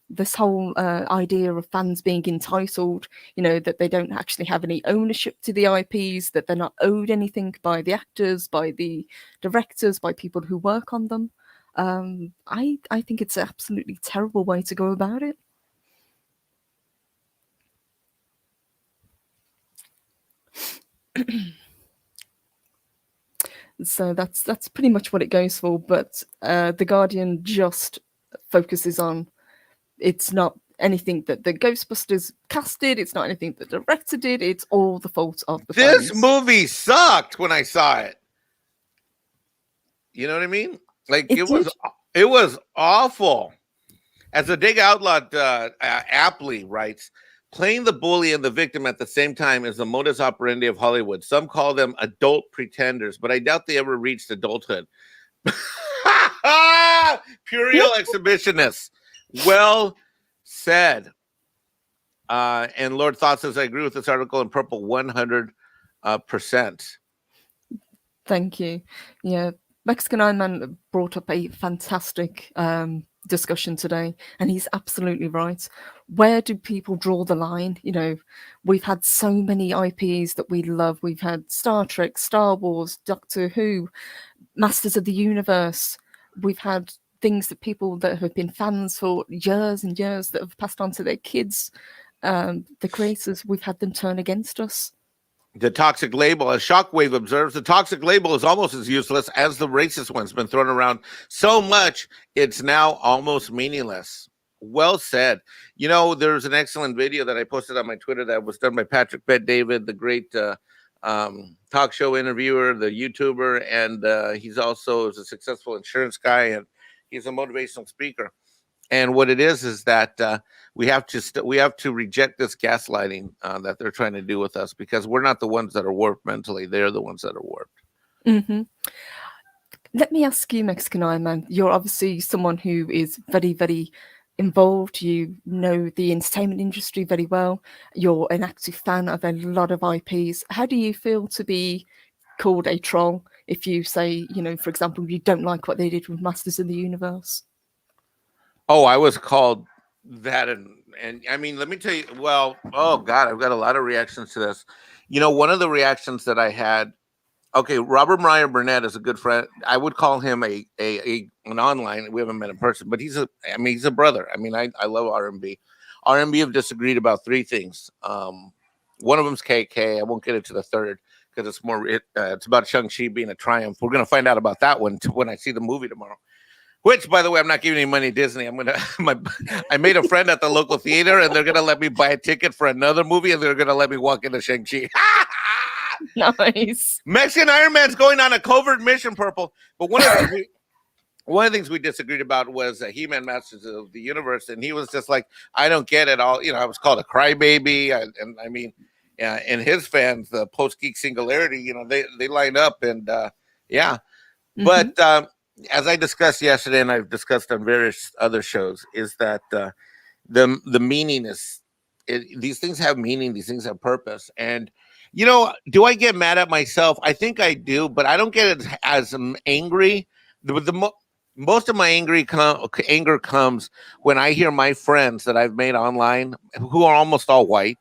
F: This whole idea of fans being entitled, that they don't actually have any ownership to the IPs, that they're not owed anything by the actors, by the directors, by people who work on them. I think it's an absolutely terrible way to go about it. So that's pretty much what it goes for. But The Guardian just focuses on, it's not anything that the Ghostbusters casted. It's not anything that the director did. It's all the fault of the
E: This
F: fans.
E: movie sucked when I saw it. You know what I mean? Like it was awful. As the Dig Outlaw aptly writes, playing the bully and the victim at the same time is the modus operandi of Hollywood. Some call them adult pretenders, but I doubt they ever reached adulthood. Puerile exhibitionists. Well said. And Lord Thought says, I agree with this article in purple 100%.
F: Thank you. Yeah, Mexican Iron Man brought up a fantastic discussion today, and he's absolutely right. Where do people draw the line? You know, we've had so many IPs that we love. We've had Star Trek, Star Wars, Doctor Who, Masters of the Universe. We've had things that people that have been fans for years and years that have passed on to their kids. The creators, we've had them turn against us.
E: The toxic label, as Shockwave observes, the toxic label is almost as useless as the racist one's been thrown around so much, it's now almost meaningless. Well said. You know, there's an excellent video that I posted on my Twitter that was done by Patrick Bet-David, the great talk show interviewer, the YouTuber, and he's also a successful insurance guy, and he's a motivational speaker. And what it is that we have to reject this gaslighting that they're trying to do with us, because we're not the ones that are warped mentally. They're the ones that are warped.
F: Mm-hmm. Let me ask you, Mexican Iron Man, you're obviously someone who is very, very involved. You know the entertainment industry very well. You're an active fan of a lot of IPs. How do you feel to be called a troll if you say, you know, for example, you don't like what they did with Masters of the Universe?
E: Oh, I was called that, and I mean, let me tell you. Well, oh God, I've got a lot of reactions to this. You know, one of the reactions that I had. Okay, Robert Meyer Burnett is a good friend. I would call him an online. We haven't met in person, but he's a brother. I mean, I love RMB. RMB have disagreed about three things. One of them's KK. I won't get into the third because it's more. It's about Shang-Chi being a triumph. We're gonna find out about that one when I see the movie tomorrow. Which, by the way, I'm not giving any money to Disney. I made a friend at the local theater, and they're gonna let me buy a ticket for another movie, and they're gonna let me walk into Shang-Chi.
F: Nice.
E: Mexican Iron Man's going on a covert mission, Purple. But one of the things we disagreed about was He-Man Masters of the Universe, and he was just like, I don't get it all. You know, I was called a crybaby, and I mean, and his fans, the post-geek singularity, you know, they line up, and yeah. Mm-hmm. But as I discussed yesterday, and I've discussed on various other shows, is that the meaning is these things have meaning, these things have purpose, and you know, do I get mad at myself? I think I do, but I don't get as angry. Most of my anger comes when I hear my friends that I've made online, who are almost all white,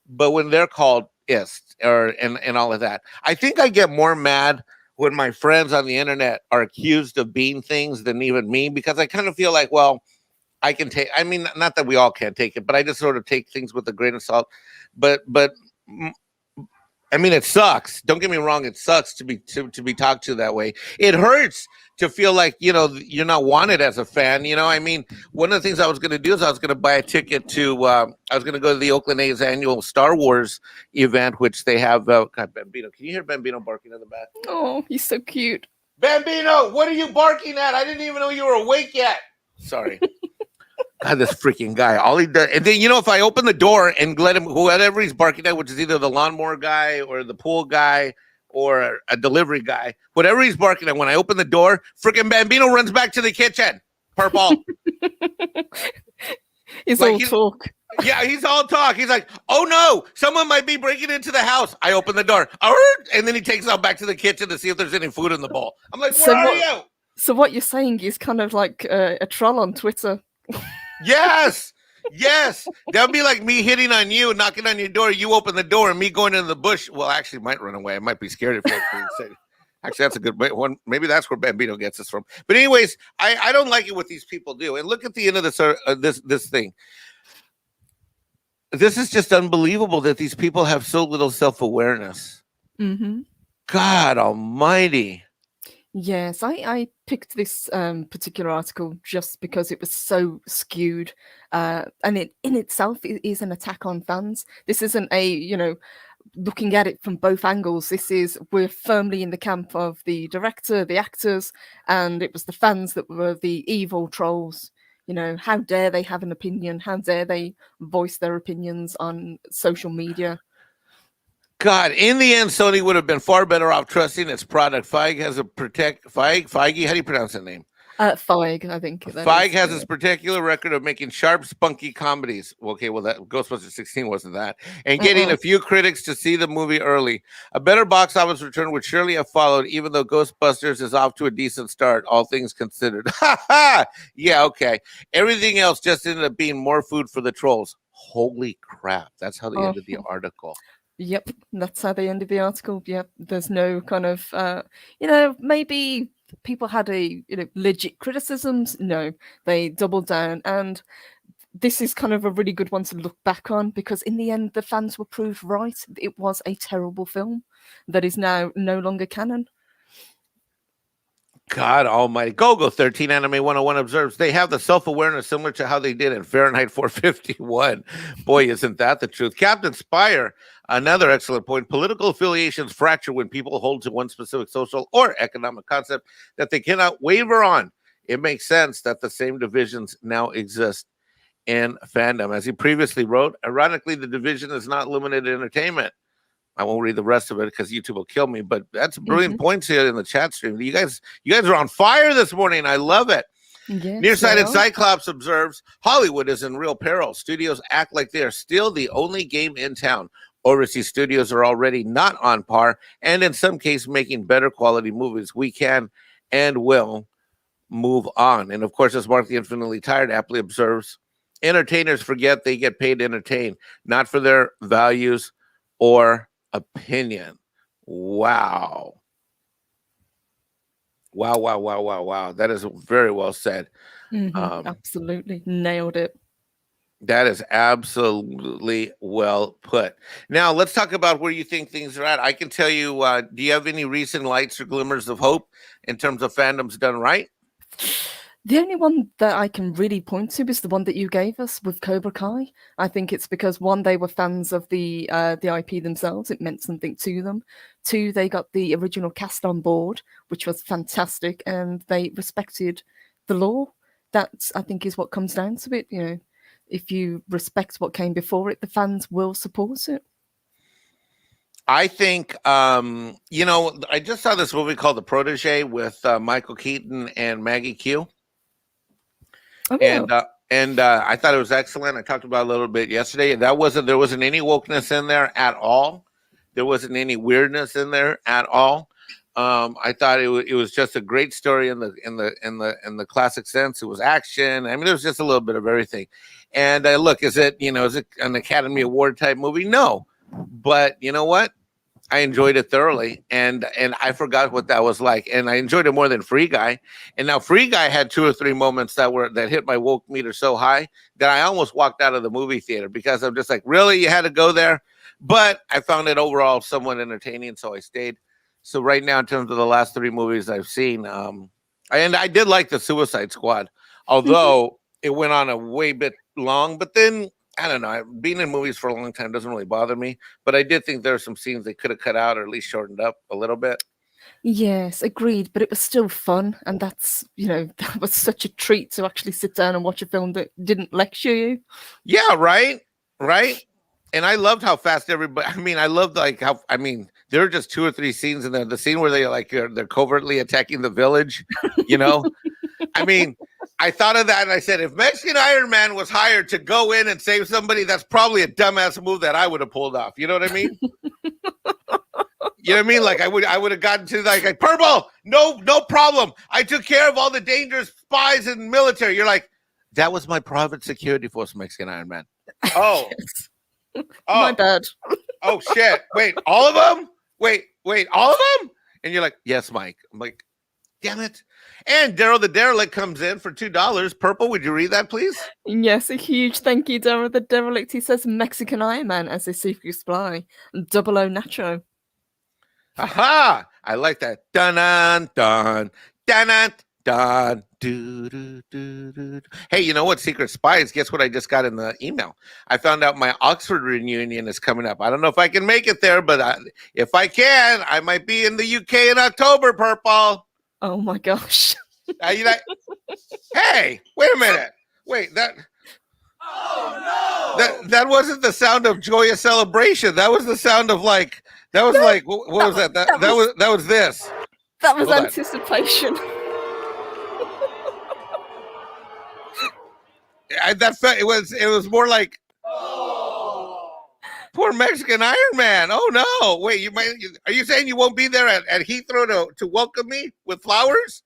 E: but when they're called ist and all of that. I think I get more mad when my friends on the internet are accused of being things than even me, because I kind of feel like, well, I can take. I mean, not that we all can't take it, but I just sort of take things with a grain of salt. But I mean, it sucks. Don't get me wrong. It sucks to be talked to that way. It hurts to feel like, you know, you're not wanted as a fan. You know, I mean, one of the things I was going to do is I was going to buy a ticket to, I was going to go to the Oakland A's annual Star Wars event, which they have. God, Bambino. Can you hear Bambino barking in the back?
F: Oh, he's so cute.
E: Bambino, what are you barking at? I didn't even know you were awake yet. Sorry. God, this freaking guy. All he does, and then, you know, if I open the door and let him, whoever he's barking at, which is either the lawnmower guy or the pool guy or a delivery guy, whatever he's barking at, when I open the door, freaking Bambino runs back to the kitchen. Purple.
F: He's like, all talk.
E: Yeah, he's all talk. He's like, oh no, someone might be breaking into the house. I open the door. And then he takes out back to the kitchen to see if there's any food in the bowl. I'm like, where are you?
F: So what you're saying is kind of like a troll on Twitter.
E: Yes. That would be like me hitting on you, knocking on your door. You open the door, and me going into the bush. Well, actually, might run away. I might be scared if you actually, that's a good one. Maybe that's where Bambino gets us from. But anyways, I don't like it what these people do. And look at the end of this thing. This is just unbelievable that these people have so little self-awareness.
F: Mm-hmm.
E: God Almighty.
F: Yes, I picked this particular article just because it was so skewed, and it in itself is an attack on fans. This isn't a, you know, looking at it from both angles. We're firmly in the camp of the director, the actors, and it was the fans that were the evil trolls. You know, how dare they have an opinion? How dare they voice their opinions on social media?
E: God, in the end, Sony would have been far better off trusting its product. Feige has a Feige. How do you pronounce that name?
F: Feig, I think.
E: Feig has this particular record of making sharp, spunky comedies. Okay, well, that Ghostbusters 16 wasn't that. And getting a few critics to see the movie early. A better box office return would surely have followed, even though Ghostbusters is off to a decent start, all things considered. Ha ha! Yeah, okay. Everything else just ended up being more food for the trolls. Holy crap. That's how they ended the article.
F: Yep, that's how they ended the article. Yep, there's no kind of, maybe people had legit criticisms. No, they doubled down, and this is kind of a really good one to look back on, because in the end, the fans were proved right. It was a terrible film that is now no longer canon.
E: God almighty. Gogo 13 Anime 101 observes they have the self-awareness similar to how they did in Fahrenheit 451. Boy, isn't that the truth. Captain Spire, another excellent point. Political affiliations fracture when people hold to one specific social or economic concept that they cannot waver on. It makes sense that the same divisions now exist in fandom. As he previously wrote, ironically, the division is not limited to entertainment. I won't read the rest of it because YouTube will kill me, but that's brilliant points here in the chat stream. You guys are on fire this morning. I love it. Yes, Nearsighted Cyclops observes, Hollywood is in real peril. Studios act like they are still the only game in town. Overseas studios are already not on par, and in some cases making better quality movies. We can and will move on. And of course, as Mark the Infinitely Tired aptly observes, entertainers forget they get paid to entertain, not for their values or opinion. Wow. That is very well said.
F: Absolutely nailed it.
E: That is absolutely well put. Now let's talk about where you think things are at. I can tell you, do you have any recent lights or glimmers of hope in terms of fandoms done right?
F: The only one that I can really point to is the one that you gave us with Cobra Kai. I think it's because, one, they were fans of the IP themselves. It meant something to them. Two, they got the original cast on board, which was fantastic, and they respected the law. That, I think, is what comes down to it. If you respect what came before it, the fans will support it.
E: I think, I just saw this movie called The Protege with Michael Keaton and Maggie Q. Oh, yeah. And I thought it was excellent. I talked about it a little bit yesterday. There wasn't any wokeness in there at all. There wasn't any weirdness in there at all. I thought it was just a great story in the classic sense. It was action. I mean, there was just a little bit of everything. And look, is it an Academy Award type movie? No, but you know what? I enjoyed it thoroughly, and I forgot what that was like, and I enjoyed it more than Free Guy. And now Free Guy had 2 or 3 moments that hit my woke meter so high that I almost walked out of the movie theater, because I'm just like, really, you had to go there? But I found it overall somewhat entertaining, so I stayed. So right now, in terms of the last 3 movies I've seen, and I did like the Suicide Squad, although it went on a way bit long, but then. I don't know. Being in movies for a long time doesn't really bother me, but I did think there are some scenes they could have cut out or at least shortened up a little bit.
F: Yes, agreed. But it was still fun, and that's that was such a treat to actually sit down and watch a film that didn't lecture you.
E: Yeah, right. And I loved how fast everybody. I mean, I loved how. I mean, there are just 2 or 3 scenes in there. The scene where they're covertly attacking the village. I mean. I thought of that and I said, if Mexican Iron Man was hired to go in and save somebody, that's probably a dumbass move that I would have pulled off. You know what I mean? You know what I mean? Like I would have gotten to like Purple, no problem. I took care of all the dangerous spies and military. You're like, that was my private security force, Mexican Iron Man. Oh,
F: my bad.
E: Oh shit! Wait, all of them? Wait, all of them? And you're like, yes, Mike. I'm like, damn it. And Daryl the Derelict comes in for $2. Purple, would you read that, please?
F: Yes, a huge thank you, Daryl the Derelict. He says Mexican Iron Man as a secret supply. 00 Nacho.
E: Aha! I like that. Dun dun dun dun dun dun. Hey, you know what? Secret Spies. Guess what I just got in the email? I found out my Oxford reunion is coming up. I don't know if I can make it there, but if I can, I might be in the UK in October, Purple.
F: Oh my gosh.
E: Hey, wait a minute. Wait, that. Oh no! That wasn't the sound of joyous celebration. That was the sound of what was that? That was this.
F: That was anticipation.
E: it was more like poor Mexican Iron Man. Oh no! Wait, are you saying you won't be there at Heathrow to welcome me with flowers?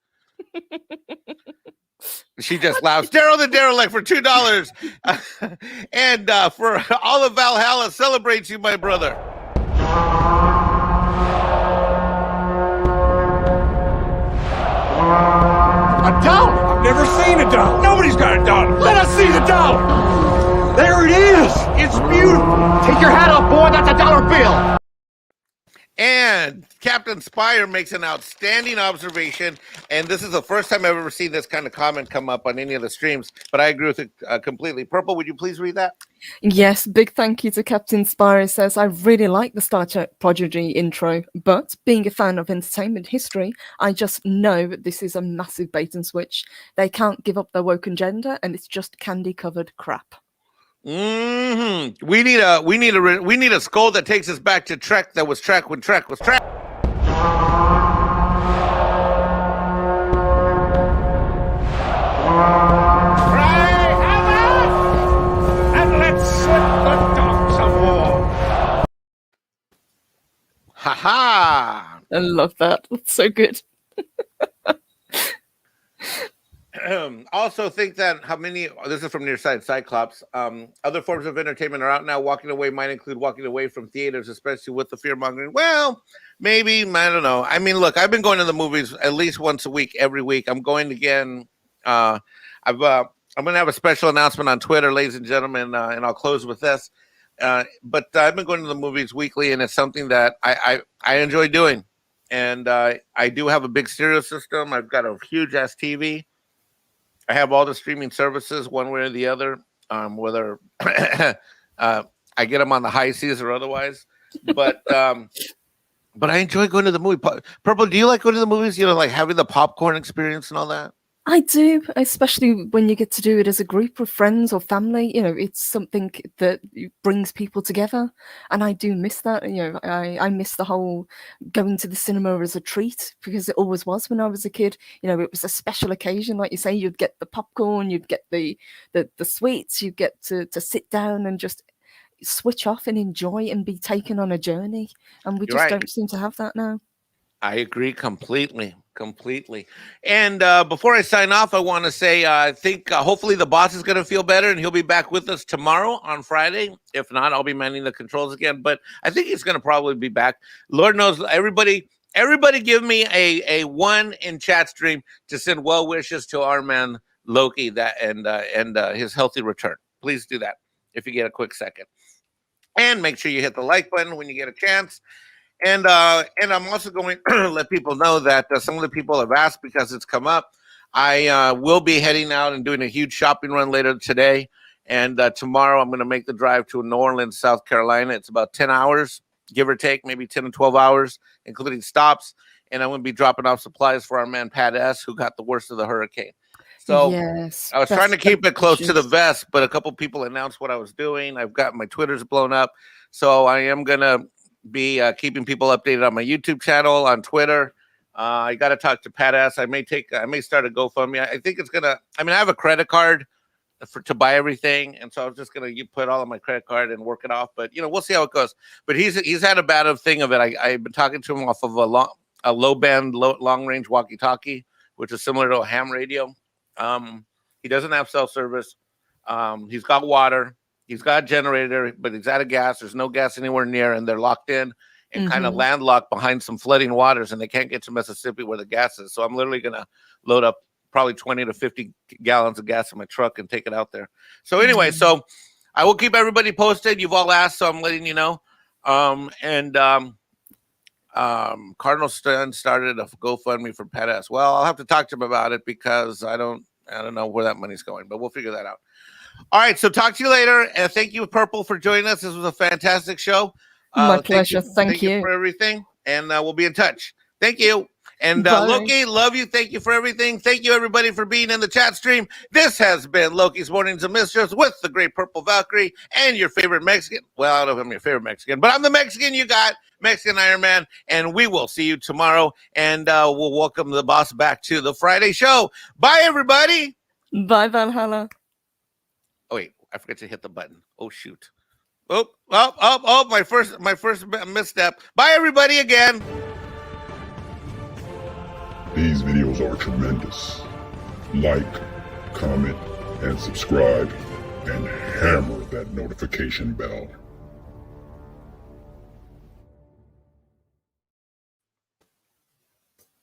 E: She just laughs. Daryl the Derelict for $2, and for all of Valhalla celebrates you, my brother.
C: A dollar? I've never seen a dollar. Nobody's got a dollar. Let us see the dollar. There it is. It's beautiful. Take your hat off, boy. That's a dollar bill.
E: And Captain Spire makes an outstanding observation, and this is the first time I've ever seen this kind of comment come up on any of the streams, but I agree with it completely. Purple, would you please read that?
F: Yes, big thank you to Captain Spire. Says, I really like the Star Trek Prodigy intro, but being a fan of entertainment history, I just know that this is a massive bait and switch. They can't give up their woke agenda, and it's just candy-covered crap.
E: Mm-hmm. We need a skull that takes us back to Trek that was Trek when Trek was Trek.
C: And let's slip the dog some more.
E: Ha ha!
F: I love that. That's so good.
E: Also think that this is from Nearside Cyclops, other forms of entertainment are out now. Walking away might include walking away from theaters, especially with the fear mongering. Well, maybe, I don't know. I mean, look, I've been going to the movies at least once a week, every week. I'm going again. I'm going to have a special announcement on Twitter, ladies and gentlemen, and I'll close with this. But I've been going to the movies weekly, and it's something that I enjoy doing. And I do have a big stereo system. I've got a huge ass TV. I have all the streaming services, one way or the other, whether I get them on the high seas or otherwise. But I enjoy going to the movie. Purple, do you like going to the movies? You know, like having the popcorn experience and all that?
F: I do, especially when you get to do it as a group of friends or family. You know, it's something that brings people together, and I do miss that. You know, I miss the whole going to the cinema as a treat, because it always was when I was a kid. You know, it was a special occasion, like you say. You'd get the popcorn, you'd get the sweets, you get to sit down and just switch off and enjoy and be taken on a journey, and we
E: You're
F: just
E: right.
F: don't seem to have that now.
E: I agree completely. And before I sign off, I want to say I think hopefully the boss is going to feel better and he'll be back with us tomorrow on Friday. If not, I'll be manning the controls again. But I think he's going to probably be back. Lord knows, everybody give me a one in chat stream to send well wishes to our man Loki and his healthy return. Please do that if you get a quick second. And make sure you hit the like button when you get a chance. And I'm also going to let people know that some of the people have asked because it's come up. I will be heading out and doing a huge shopping run later today. And tomorrow I'm going to make the drive to New Orleans, South Carolina. It's about 10 hours, give or take, maybe 10 to 12 hours, including stops. And I'm going to be dropping off supplies for our man Pat S., who got the worst of the hurricane. So
F: yes,
E: I was trying to keep it close to the vest, but a couple people announced what I was doing. I've got my Twitter's blown up. So I am going to be keeping people updated on my YouTube channel, on Twitter. I got to talk to Pat S. I may start a GoFundMe. I think it's gonna. I mean, I have a credit card to buy everything, and so I was just gonna put all of my credit card and work it off. But we'll see how it goes. But he's had a bad thing of it. I've been talking to him off of a low band, long range walkie-talkie, which is similar to a ham radio. He doesn't have cell service. He's got water. He's got a generator, but he's out of gas. There's no gas anywhere near, and they're locked in and kind of landlocked behind some flooding waters, and they can't get to Mississippi where the gas is. So I'm literally going to load up probably 20 to 50 gallons of gas in my truck and take it out there. So anyway, so I will keep everybody posted. You've all asked, so I'm letting you know. Cardinal Stun started a GoFundMe for Pat S. Well, I'll have to talk to him about it because I don't know where that money's going, but we'll figure that out. All right, so talk to you later. And thank you, Purple, for joining us. This was a fantastic show.
F: My pleasure. Thank you
E: for everything. And we'll be in touch. Thank you. And Loki, love you. Thank you for everything. Thank you, everybody, for being in the chat stream. This has been Loki's Mornings of Mischief with the great Purple Valkyrie and your favorite Mexican. Well, I don't know if I'm your favorite Mexican, but I'm the Mexican you got, Mexican Iron Man. And we will see you tomorrow. And we'll welcome the boss back to the Friday show. Bye, everybody.
F: Bye, Valhalla.
E: I forgot to hit the button. Oh shoot. Oh, my first misstep. Bye everybody again.
G: These videos are tremendous. Like, comment, and subscribe, and hammer that notification bell.